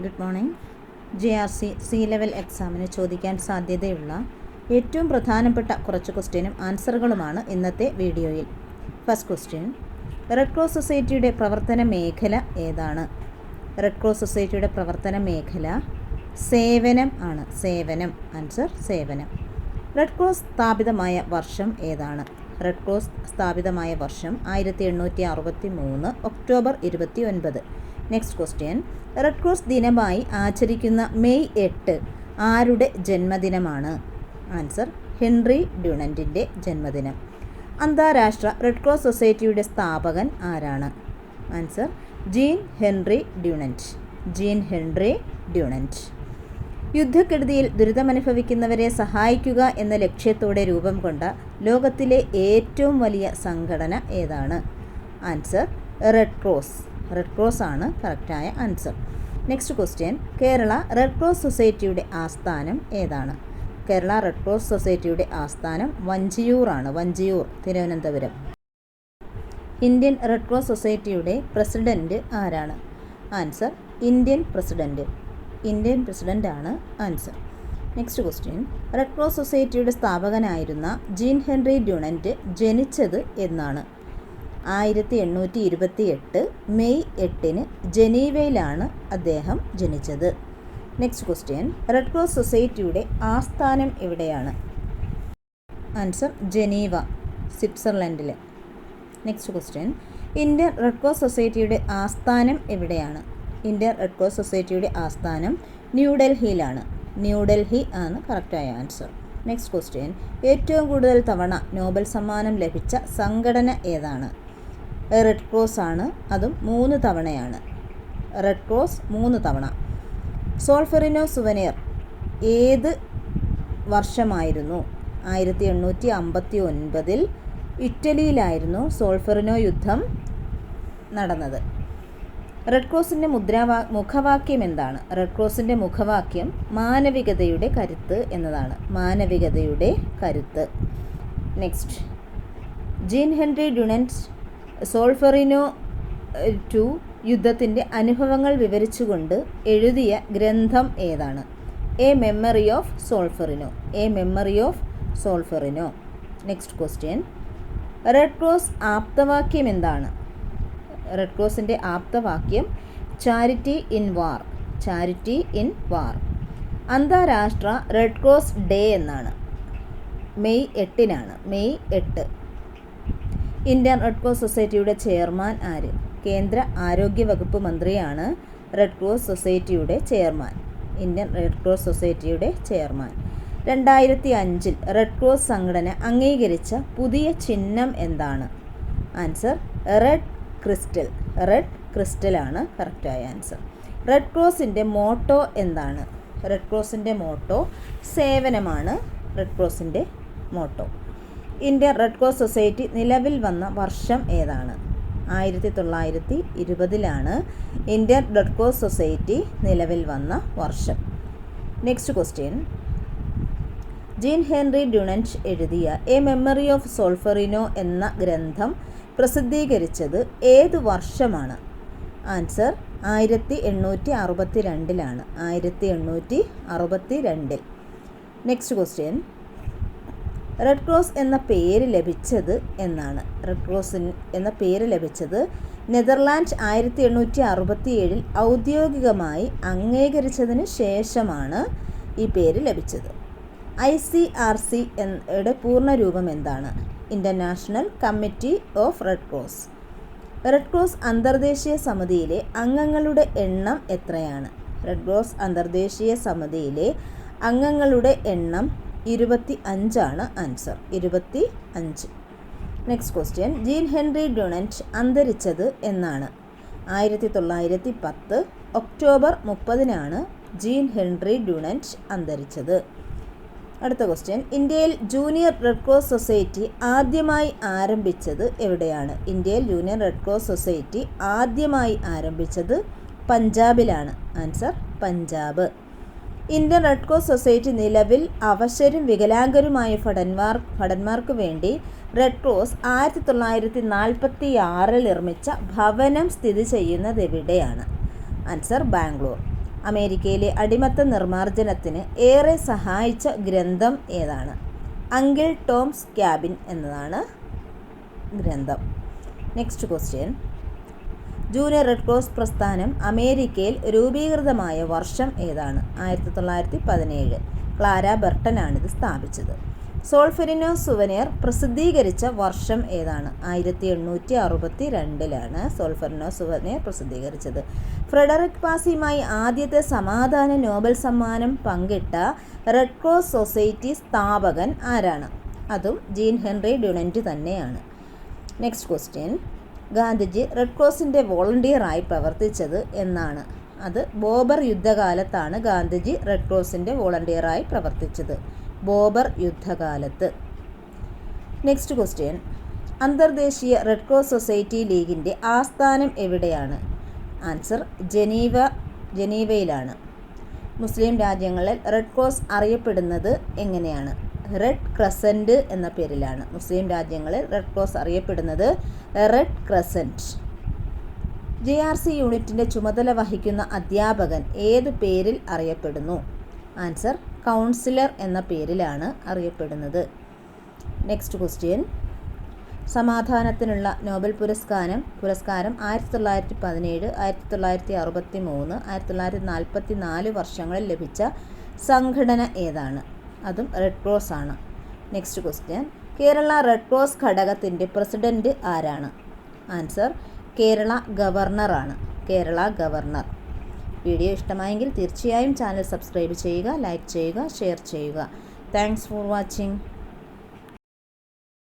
Good morning. JRC C level എക്സാമിന് ചോദിക്കാൻ സാധ്യതയുള്ള ഏറ്റവും പ്രധാനപ്പെട്ട കുറച്ച് ക്വസ്റ്റ്യനും ആൻസറുകളുമാണ് ഇന്നത്തെ വീഡിയോയിൽ. ഫസ്റ്റ് ക്വസ്റ്റ്യൻ, റെഡ് ക്രോസ് സൊസൈറ്റിയുടെ പ്രവർത്തന മേഖല ഏതാണ്? റെഡ് ക്രോസ് സൊസൈറ്റിയുടെ പ്രവർത്തന മേഖല സേവനം ആണ്. സേവനം. ആൻസർ സേവനം. റെഡ് ക്രോസ് സ്ഥാപിതമായ വർഷം ഏതാണ്? റെഡ് ക്രോസ് സ്ഥാപിതമായ വർഷം 1863 October 29. Next question, Red cross ദിനമായി ആചരിക്കുന്ന മെയ് 8 ആരുടെ ജന്മദിനമാണ്? ആൻസർ ഹെൻറി ഡ്യൂണൻറ്റിൻ്റെ ജന്മദിനം. അന്താരാഷ്ട്ര റെഡ് ക്രോസ് സൊസൈറ്റിയുടെ സ്ഥാപകൻ ആരാണ്? Answer Jean Henry Dunant. Jean Henry Dunant. യുദ്ധക്കെടുതിയിൽ ദുരിതമനുഭവിക്കുന്നവരെ സഹായിക്കുക എന്ന ലക്ഷ്യത്തോടെ രൂപം കൊണ്ട ലോകത്തിലെ ഏറ്റവും വലിയ സംഘടന ഏതാണ്? Answer Red Cross. Red Cross ആണ് കറക്റ്റായ answer. Next question, Kerala Red Cross സൊസൈറ്റിയുടെ ആസ്ഥാനം ഏതാണ്? കേരള റെഡ് ക്രോസ് സൊസൈറ്റിയുടെ ആസ്ഥാനം വഞ്ചിയൂറാണ്. Vanchiyoor, Thiruvananthapuram. Indian Red Cross സൊസൈറ്റിയുടെ പ്രസിഡന്റ് ആരാണ്? Answer Indian president. ഇന്ത്യൻ പ്രസിഡൻ്റാണ് answer. Next question, Red Cross സൊസൈറ്റിയുടെ സ്ഥാപകനായിരുന്ന ജീൻ ഹെൻറി ഡ്യൂണൻറ്റ് ജനിച്ചത് എന്നാണ്? 1828 മെയ് 8 ജനീവയിലാണ് അദ്ദേഹം ജനിച്ചത്. നെക്സ്റ്റ് ക്വസ്റ്റ്യൻ, റെഡ് ക്രോസ് സൊസൈറ്റിയുടെ ആസ്ഥാനം എവിടെയാണ്? ആൻസർ ജനീവ, സ്വിറ്റ്സർലൻഡിൽ. Next question, Indian Red Cross സൊസൈറ്റിയുടെ ആസ്ഥാനം എവിടെയാണ്? ഇന്ത്യൻ റെഡ് ക്രോസ് സൊസൈറ്റിയുടെ ആസ്ഥാനം ന്യൂഡൽഹിയിലാണ്. ന്യൂഡൽഹി ആണ് കറക്റ്റായ ആൻസർ. നെക്സ്റ്റ് ക്വസ്റ്റ്യൻ, ഏറ്റവും കൂടുതൽ തവണ നോബൽ സമ്മാനം ലഭിച്ച സംഘടന ഏതാണ്? റെഡ് ക്രോസ് ആണ്. അതും 3 തവണയാണ്. റെഡ് ക്രോസ് 3 തവണ. സോൾഫെറിനോ സുവനീർ ഏത് വർഷമായിരുന്നു? 1859 ഇറ്റലിയിലായിരുന്നു സോൾഫെറിനോ യുദ്ധം നടന്നത്. റെഡ് ക്രോസിൻ്റെ മുഖവാക്യം എന്താണ്? റെഡ് ക്രോസിൻ്റെ മുഖവാക്യം മാനവികതയുടെ കരുത്ത് എന്നതാണ്. മാനവികതയുടെ കരുത്ത്. Next, Jean Henry Dunant Solferino ടു യുദ്ധത്തിൻ്റെ അനുഭവങ്ങൾ വിവരിച്ചുകൊണ്ട് എഴുതിയ ഗ്രന്ഥം ഏതാണ്? A memory of Solferino. A memory of Solferino. Next question, Red Cross ആപ്തവാക്യം എന്താണ്? റെഡ് ക്രോസിൻ്റെ ആപ്തവാക്യം charity in war. Charity in war. അന്താരാഷ്ട്ര റെഡ് ക്രോസ് ഡേ എന്നാണ്. May 8 May 8. Indian Red Cross സൊസൈറ്റിയുടെ ചെയർമാൻ ആര്? കേന്ദ്ര ആരോഗ്യ വകുപ്പ് മന്ത്രിയാണ് റെഡ് ക്രോസ് സൊസൈറ്റിയുടെ ചെയർമാൻ. ഇന്ത്യൻ റെഡ് ക്രോസ് സൊസൈറ്റിയുടെ ചെയർമാൻ. 2005 റെഡ് ക്രോസ് സംഘടന അംഗീകരിച്ച പുതിയ ചിഹ്നം എന്താണ്? Answer Red Crystal. Red Crystal ആണ് കറക്റ്റായ ആൻസർ. റെഡ് ക്രോസിൻ്റെ മോട്ടോ എന്താണ്? റെഡ് ക്രോസിൻ്റെ മോട്ടോ സേവനമാണ്. റെഡ് ക്രോസിൻ്റെ motto. Indian Red Cross Society നിലവിൽ വന്ന വർഷം ഏതാണ്? 1920 ഇന്ത്യൻ റെഡ് ക്രോസ് സൊസൈറ്റി നിലവിൽ വന്ന വർഷം. Next question, Jean Henry Dunant എഴുതിയ എ മെമ്മറി ഓഫ് സോൾഫെറിനോ എന്ന ഗ്രന്ഥം പ്രസിദ്ധീകരിച്ചത് ഏത് വർഷമാണ്? Answer 1862. 1862. Next question, Red cross എന്ന പേര് ലഭിച്ചത് എന്നാണ്? റെഡ് ക്രോസ് എന്ന പേര് ലഭിച്ചത് നെതർലാൻഡ് 1867 ഔദ്യോഗികമായി അംഗീകരിച്ചതിന് ശേഷമാണ് ഈ പേര് ലഭിച്ചത്. ICRC യുടെ പൂർണ്ണരൂപം എന്താണ്? International committee of red Cross. Red cross അന്തർദേശീയ സമിതിയിലെ അംഗങ്ങളുടെ എണ്ണം എത്രയാണ്? റെഡ് ക്രോസ് അന്തർദേശീയ സമിതിയിലെ അംഗങ്ങളുടെ എണ്ണം 25 answer. 25. Next question, Jean Henry Dunant അന്തരിച്ചത് എന്നാണ്? 1910 ഒക്ടോബർ 30 ജീൻ ഹെൻറി ഡ്യൂണൻറ്റ് അന്തരിച്ചത്. അടുത്ത ക്വസ്റ്റ്യൻ, ഇന്ത്യയിൽ ജൂനിയർ റെഡ് ക്രോസ് സൊസൈറ്റി ആദ്യമായി ആരംഭിച്ചത് എവിടെയാണ്? ഇന്ത്യയിൽ ജൂനിയർ റെഡ് ക്രോസ് സൊസൈറ്റി ആദ്യമായി ആരംഭിച്ചത് പഞ്ചാബിലാണ്. Answer Punjab. Indian Red Cross Society നിലവിൽ അവശരും വികലാംഗരുമായ ഭടന്മാർക്ക് വേണ്ടി റെഡ് ക്രോസ് 1946 നിർമ്മിച്ച ഭവനം സ്ഥിതി ചെയ്യുന്നത് എവിടെയാണ്? ആൻസർ ബാംഗ്ലൂർ. അമേരിക്കയിലെ അടിമത്ത നിർമ്മാർജ്ജനത്തിന് ഏറെ സഹായിച്ച ഗ്രന്ഥം ഏതാണ്? അങ്കിൾ ടോംസ് ക്യാബിൻ എന്നതാണ് ഗ്രന്ഥം. Next question. Junior red cross പ്രസ്ഥാനം അമേരിക്കയിൽ രൂപീകൃതമായ വർഷം ഏതാണ്? 1917. ക്ലാര ബർട്ടനാണിത് സ്ഥാപിച്ചത്. സോൾഫെറിനോ സുവനീർ പ്രസിദ്ധീകരിച്ച വർഷം ഏതാണ്? 1862 സോൾഫെറിനോ സുവനീർ പ്രസിദ്ധീകരിച്ചത്. ഫ്രെഡറിക് പാസിയുമായി ആദ്യത്തെ സമാധാന നോബൽ സമ്മാനം പങ്കിട്ട റെഡ് ക്രോസ് സൊസൈറ്റി സ്ഥാപകൻ ആരാണ്? അതും ജീൻ ഹെൻറി ഡ്യുനന്റ് തന്നെയാണ്. Next question. ഗാന്ധിജി റെഡ് ക്രോസിൻ്റെ വോളണ്ടിയറായി പ്രവർത്തിച്ചത് എന്നാണ്? അത് ബോബർ യുദ്ധകാലത്താണ് ഗാന്ധിജി റെഡ് ക്രോസിൻ്റെ വോളണ്ടിയറായി പ്രവർത്തിച്ചത്. ബോബർ യുദ്ധകാലത്ത്. Next question. അന്തർദേശീയ റെഡ് ക്രോസ് സൊസൈറ്റി ലീഗിൻ്റെ ആസ്ഥാനം എവിടെയാണ്? ആൻസർ ജനീവയിലാണ്. മുസ്ലിം രാജ്യങ്ങളിൽ റെഡ് ക്രോസ് അറിയപ്പെടുന്നത് എങ്ങനെയാണ്? റെഡ് ക്രസൻറ്റ് എന്ന പേരിലാണ്. മുസ്ലിം രാജ്യങ്ങളിൽ റെഡ് ക്രോസ് അറിയപ്പെടുന്നത് റെഡ് ക്രസൻറ്റ്. JRC യൂണിറ്റിൻ്റെ ചുമതല വഹിക്കുന്ന അധ്യാപകൻ ഏത് പേരിൽ അറിയപ്പെടുന്നു? ആൻസർ കൗൺസിലർ എന്ന പേരിലാണ് അറിയപ്പെടുന്നത്. Next question. സമാധാനത്തിനുള്ള നോബൽ പുരസ്കാരം 1917, 1963, 1944 വർഷങ്ങളിൽ ലഭിച്ച സംഘടന ഏതാണ്? അതും റെഡ് ക്രോസ് ആണ്. Next question. Kerala Red Cross ഘടകത്തിൻ്റെ പ്രസിഡന്റ് ആരാണ്? ആൻസർ കേരള ഗവർണറാണ്. കേരള ഗവർണർ. വീഡിയോ ഇഷ്ടമായെങ്കിൽ തീർച്ചയായും ചാനൽ സബ്സ്ക്രൈബ് ചെയ്യുക, ലൈക്ക് ചെയ്യുക, ഷെയർ ചെയ്യുക. Thanks for watching.